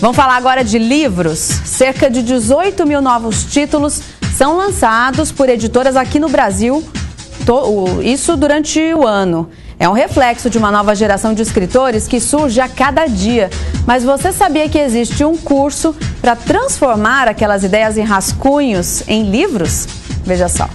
Vamos falar agora de livros. Cerca de 18 mil novos títulos são lançados por editoras aqui no Brasil, isso durante o ano. É um reflexo de uma nova geração de escritores que surge a cada dia. Mas você sabia que existe um curso para transformar aquelas ideias em rascunhos em livros? Veja só.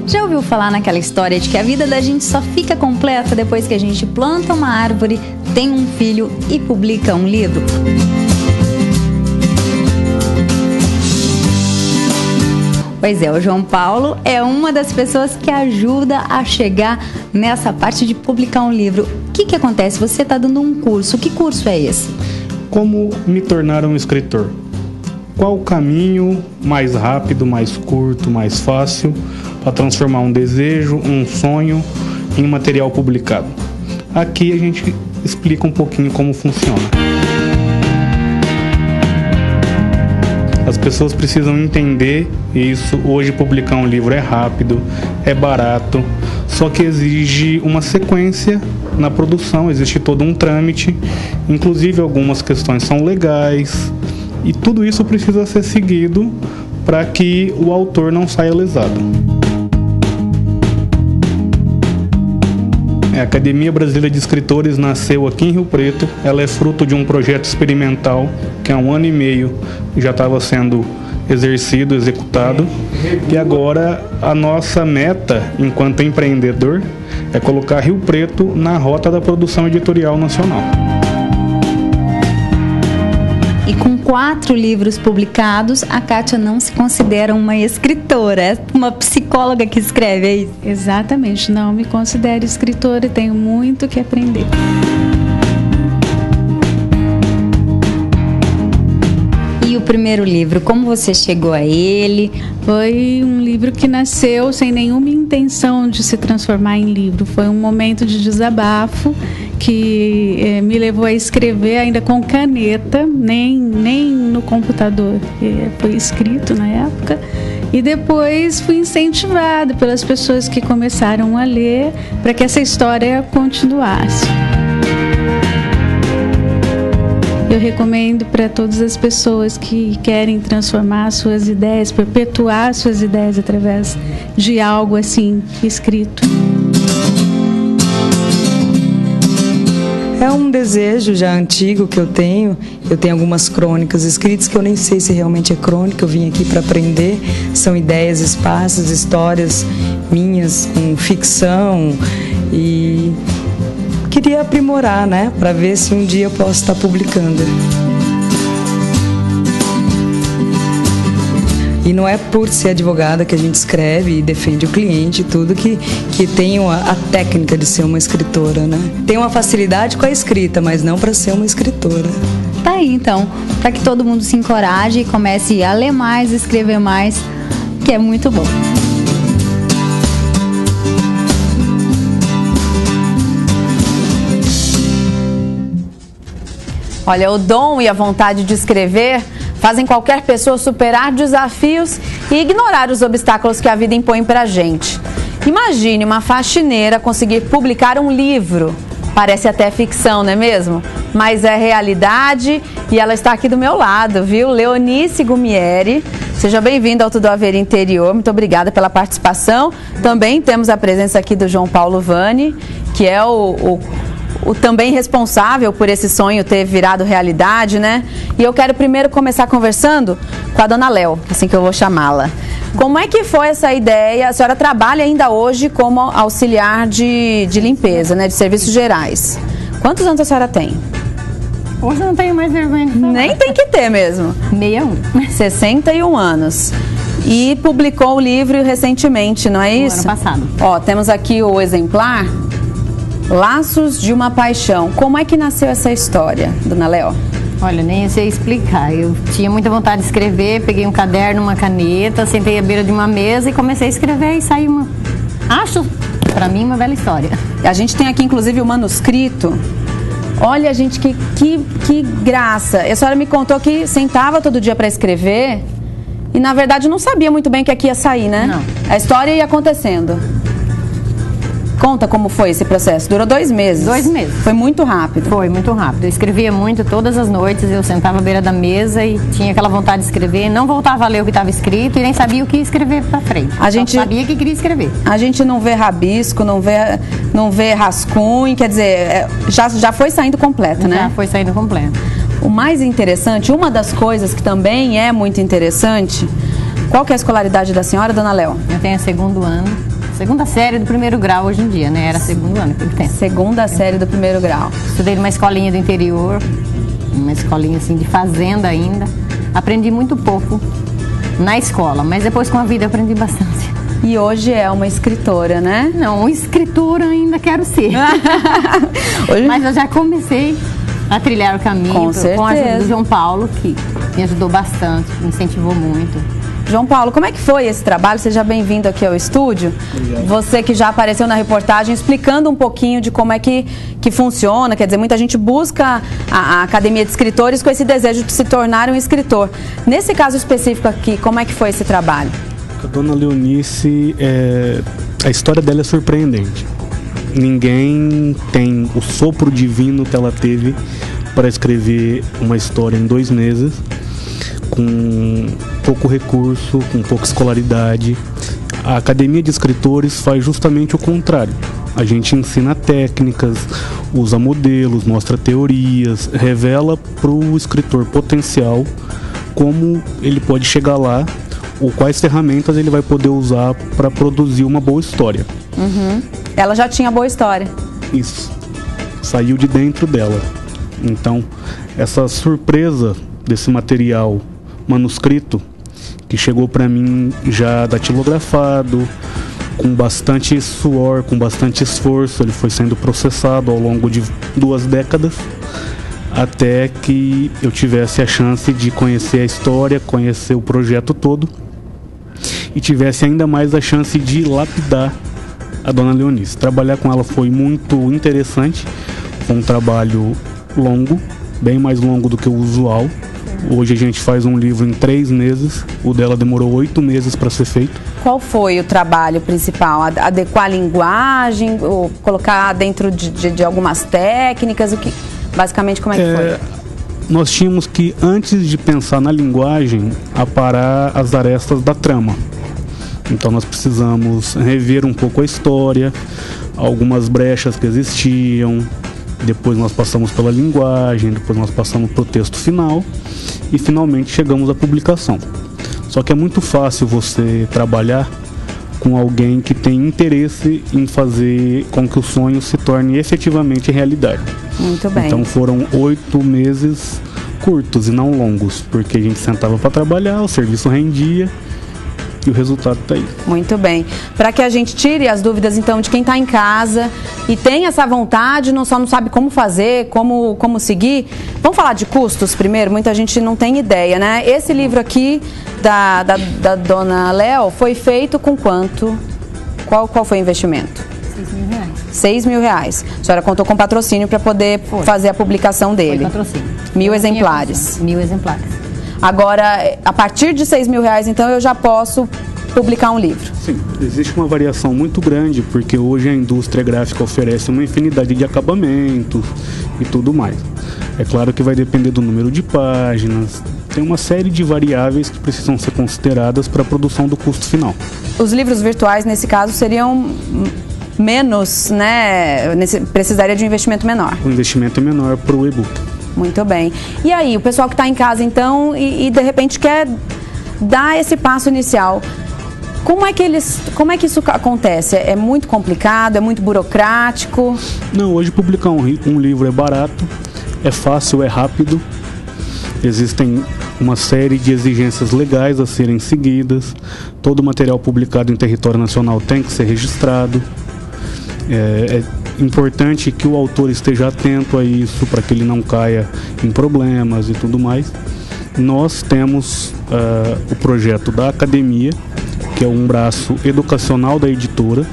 Já ouviu falar naquela história de que a vida da gente só fica completa depois que a gente planta uma árvore, tem um filho e publica um livro? Pois é, o João Paulo é uma das pessoas que ajuda a chegar nessa parte de publicar um livro. O que acontece? Você está dando um curso. Que curso é esse? Como me tornar um escritor? Qual o caminho mais rápido, mais curto, mais fácil para transformar um desejo, um sonho em material publicado? Aqui a gente explica um pouquinho como funciona. As pessoas precisam entender isso. Hoje publicar um livro é rápido, é barato, só que exige uma sequência na produção, existe todo um trâmite, inclusive algumas questões são legais, e tudo isso precisa ser seguido para que o autor não saia lesado. A Academia Brasileira de Escritores nasceu aqui em Rio Preto. Ela é fruto de um projeto experimental que há 1 ano e meio já estava sendo exercido, executado. E agora a nossa meta, enquanto empreendedor, é colocar Rio Preto na rota da produção editorial nacional. E com 4 livros publicados, a Kátia não se considera uma escritora, é uma psicóloga que escreve, é isso? Exatamente, não me considero escritora e tenho muito que aprender. E o primeiro livro, como você chegou a ele? Foi um livro que nasceu sem nenhuma intenção de se transformar em livro. Foi um momento de desabafo que me levou a escrever ainda com caneta, nem no computador. Foi escrito na época. E depois fui incentivada pelas pessoas que começaram a ler para que essa história continuasse. Eu recomendo para todas as pessoas que querem transformar suas ideias, perpetuar suas ideias através de algo assim escrito. É um desejo já antigo que eu tenho. Eu tenho algumas crônicas escritas que eu nem sei se realmente é crônica. Eu vim aqui para aprender. São ideias, espaços, histórias minhas com ficção e queria aprimorar, né, para ver se um dia eu posso estar publicando. E não é por ser advogada que a gente escreve e defende o cliente, tudo que tem a técnica de ser uma escritora, né? Tem uma facilidade com a escrita, mas não para ser uma escritora. Tá aí, então, para que todo mundo se encoraje e comece a ler mais, escrever mais, que é muito bom. Olha, o dom e a vontade de escrever fazem qualquer pessoa superar desafios e ignorar os obstáculos que a vida impõe pra gente. Imagine uma faxineira conseguir publicar um livro. Parece até ficção, não é mesmo? Mas é realidade e ela está aqui do meu lado, viu? Leonice Gumieri. Seja bem-vinda ao Tudo a Ver Interior. Muito obrigada pela participação. Também temos a presença aqui do João Paulo Vani, que é o também responsável por esse sonho ter virado realidade, né? E eu quero primeiro começar conversando com a dona Léo, assim que eu vou chamá-la. Como é que foi essa ideia? A senhora trabalha ainda hoje como auxiliar de limpeza, né? De serviços gerais. Quantos anos a senhora tem? Hoje eu não tenho mais vergonha de falar. Nem tem que ter mesmo. 61. 61 anos. E publicou o livro recentemente, não é isso? No ano passado. Ó, temos aqui o exemplar. Laços de uma Paixão. Como é que nasceu essa história, dona Léo? Olha, nem sei explicar. Eu tinha muita vontade de escrever, peguei um caderno, uma caneta, sentei à beira de uma mesa e comecei a escrever e saiu uma... Acho, pra mim, uma bela história. A gente tem aqui, inclusive, o manuscrito. Olha, gente, que graça. A senhora me contou que sentava todo dia para escrever e, na verdade, não sabia muito bem o que aqui ia sair, né? Não. A história ia acontecendo. Conta como foi esse processo. Durou 2 meses. 2 meses. Foi muito rápido. Foi muito rápido. Eu escrevia muito todas as noites, eu sentava à beira da mesa e tinha aquela vontade de escrever, não voltava a ler o que estava escrito e nem sabia o que escrever para frente. Só sabia que queria escrever. A gente não vê rabisco, não vê rascunho, quer dizer, já foi saindo completo, né? Já foi saindo completo. O mais interessante, uma das coisas que também é muito interessante, qual que é a escolaridade da senhora, dona Léo? Eu tenho 2º ano. 2ª série do 1º grau hoje em dia, né? Era 2º ano que eu tenho. 2ª série do 1º grau. Estudei numa escolinha do interior, uma escolinha assim de fazenda ainda. Aprendi muito pouco na escola, mas depois com a vida eu aprendi bastante. E hoje é uma escritora, né? Não, escritora ainda quero ser. Mas eu já comecei a trilhar o caminho com a ajuda do João Paulo, que me ajudou bastante, me incentivou muito. João Paulo, como é que foi esse trabalho? Seja bem-vindo aqui ao estúdio. Obrigado. Você que já apareceu na reportagem explicando um pouquinho de como é que funciona. Quer dizer, muita gente busca a Academia de Escritores com esse desejo de se tornar um escritor. Nesse caso específico aqui, como é que foi esse trabalho? A dona Leonice, a história dela é surpreendente. Ninguém tem o sopro divino que ela teve para escrever uma história em 2 meses, com pouco recurso, com pouca escolaridade. A Academia de Escritores faz justamente o contrário. A gente ensina técnicas, usa modelos, mostra teorias, revela para o escritor potencial como ele pode chegar lá ou quais ferramentas ele vai poder usar para produzir uma boa história. Uhum. Ela já tinha boa história. Isso. Saiu de dentro dela. Então, essa surpresa desse material manuscrito, que chegou para mim já datilografado, com bastante suor, com bastante esforço, ele foi sendo processado ao longo de 2 décadas, até que eu tivesse a chance de conhecer a história, conhecer o projeto todo, e tivesse ainda mais a chance de lapidar a dona Leonice. Trabalhar com ela foi muito interessante, foi um trabalho longo, bem mais longo do que o usual. Hoje a gente faz um livro em 3 meses, o dela demorou 8 meses para ser feito. Qual foi o trabalho principal? Adequar a linguagem, ou colocar dentro de algumas técnicas? Basicamente, como é que foi? Nós tínhamos que, antes de pensar na linguagem, aparar as arestas da trama. Então nós precisamos rever um pouco a história, algumas brechas que existiam. Depois nós passamos pela linguagem, depois nós passamos para o texto final e finalmente chegamos à publicação. Só que é muito fácil você trabalhar com alguém que tem interesse em fazer com que o sonho se torne efetivamente realidade. Muito bem. Então foram 8 meses curtos e não longos, porque a gente sentava para trabalhar, o serviço rendia. E o resultado está aí. Muito bem. Para que a gente tire as dúvidas, então, de quem está em casa e tem essa vontade, não sabe como fazer, como seguir. Vamos falar de custos primeiro? Muita gente não tem ideia, né? Esse livro aqui da dona Léo foi feito com quanto? Qual foi o investimento? R$6 mil. A senhora contou com patrocínio para poder fazer a publicação dele. Foi patrocínio. 1000 exemplares. 1000 exemplares. Agora, a partir de R$6 mil, então, eu já posso publicar um livro. Sim, existe uma variação muito grande, porque hoje a indústria gráfica oferece uma infinidade de acabamentos e tudo mais. É claro que vai depender do número de páginas, tem uma série de variáveis que precisam ser consideradas para a produção do custo final. Os livros virtuais, nesse caso, seriam menos, né? Precisaria de um investimento menor. O investimento é menor para o e-book. Muito bem. E aí, o pessoal que está em casa, então, e de repente quer dar esse passo inicial, como é que isso acontece? É muito complicado? É muito burocrático? Não, hoje publicar um livro é barato, é fácil, é rápido. Existem uma série de exigências legais a serem seguidas. Todo material publicado em território nacional tem que ser registrado. É importante que o autor esteja atento a isso para que ele não caia em problemas e tudo mais. Nós temos o projeto da academia, que é um braço educacional da editora,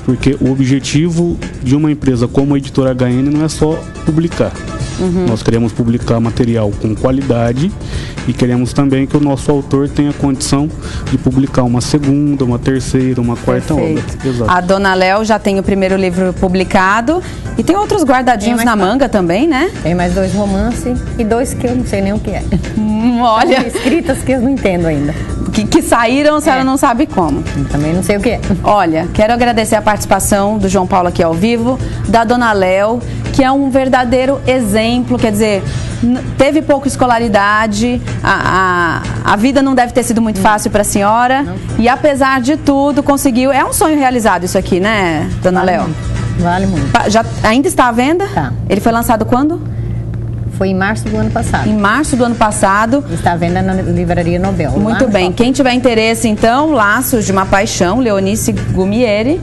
porque o objetivo de uma empresa como a Editora HN não é só publicar. Nós queremos publicar material com qualidade E queremos também que o nosso autor tenha condição de publicar uma segunda, uma terceira, uma quarta obra. Exato. A Dona Léo já tem o primeiro livro publicado e tem outros guardadinhos na manga também, né? Tem mais 2 romances e 2 que eu não sei nem o que é. Olha. São escritas que eu não entendo ainda. Que saíram, a senhora não sabe como. Eu também não sei o que é. Olha, quero agradecer a participação do João Paulo aqui ao vivo, da Dona Léo, que é um verdadeiro exemplo, quer dizer, teve pouca escolaridade, a vida não deve ter sido muito fácil para a senhora, e apesar de tudo, conseguiu, é um sonho realizado isso aqui, né, Dona Léo? Vale muito. Ainda está à venda? Tá. Ele foi lançado quando? Foi em março do ano passado. Em março do ano passado. Está à venda na Livraria Nobel. Muito bem. Quem tiver interesse, então, Laços de uma Paixão, Leonice Gumieri.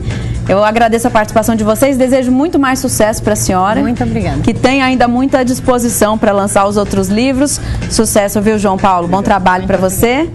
Eu agradeço a participação de vocês, desejo muito mais sucesso para a senhora. Muito obrigada. Que tenha ainda muita disposição para lançar os outros livros. Sucesso, viu, João Paulo? Bom trabalho para você.